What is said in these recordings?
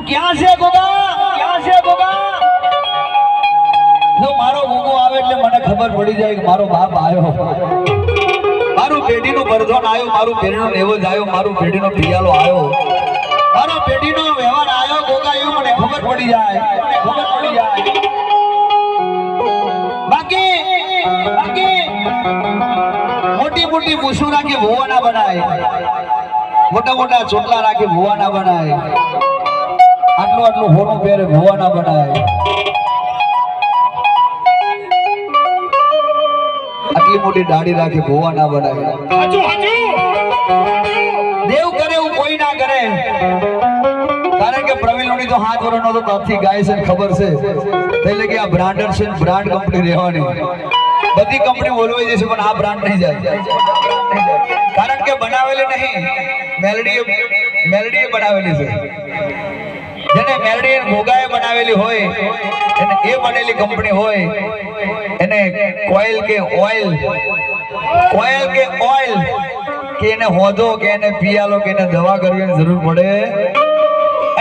ક્યાં છે ગોગા? ક્યાં છે ગોગા? જો મારો ગોગો આવે એટલે મને ખબર પડી જાય કે મારો બાપ આવ્યો, મારું પેઢીનું બરધોન આવ્યો, મારું પેઢીનો નેવજ આવ્યો, મારું પેઢીનો પિયાલો આવ્યો, મારો પેઢીનો વ્યવહાર આવ્યો. ગોગા એવું મને ખબર પડી જાય, ખબર પડી જાય. બાકી મોટી મોટી મૂછું રાખી ભૂવા ના બનાય, મોટા મોટા ચોટલા રાખી ભૂવા ના બનાય, આટલું આટલું હોનું પહેરે ભૂવા ના બનાય, આટલી મોટી દાઢી રાખી ભૂવા ના બનાય. દેવ કરે એવું કોઈ ના કરે. કારણ કે પ્રવીણ લોણી તો 7 વર્ષનો તો તરથી ગાય છે, ખબર છે એટલે કે આ બ્રાન્ડર છે, બ્રાન્ડ કંપની રહેવાની. બધી કંપની બોલવાઈ જશે પણ આ બ્રાન્ડ નહીં જાય. કારણ કે બનાવેલી નહીં, મેલડીએ બનાવેલી છે. જેને મેલડી ગોગાએ બનાવેલી હોય એને એ બનેલી કંપની હોય એને કોઇલ કે ઓઇલ કે એને હોદો કે એને પિયાલો કે એને દવા કરવાની જરૂર પડે,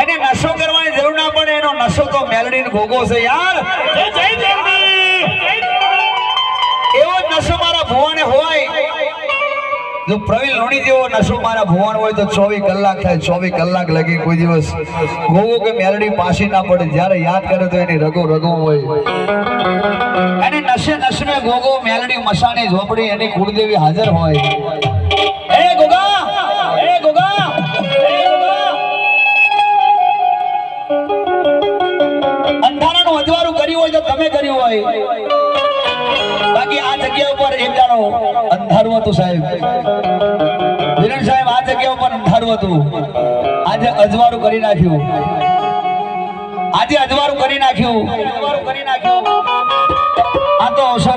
એને નશો કરવાની જરૂર ના પડે. એનો નશો તો મેલડી ગોગો છે યાર. એવો નશો મારા ભુવાને હોય. જો પ્રવીણ લોણી જેવો નશો મારા ભુવાન હોય તો 24 કલાક થાય, 24 કલાક લગી કોઈ દિવસ ગોગો કે મેલડી પાછી ના પડે. જ્યારે યાદ કરે તો એની રગો હોય. એને નશે નશમે ગોગો મેલડી મસાણી ઝોપડી એની કુળદેવી હાજર હોય. એ ગોગા, એ ગોગા, એ ગોગા. અંધારાનું અજવાળું કર્યું હોય તો તમે કર્યું હોય. બાકી આ જગ્યા ઉપર એક દાડો અંધારું હતું સાહેબ, વિરણ સાહેબ. આ જગ્યા ઉપર અંધારું હતું. આજે અજવાળું કરી નાખ્યું. આ તો અવસર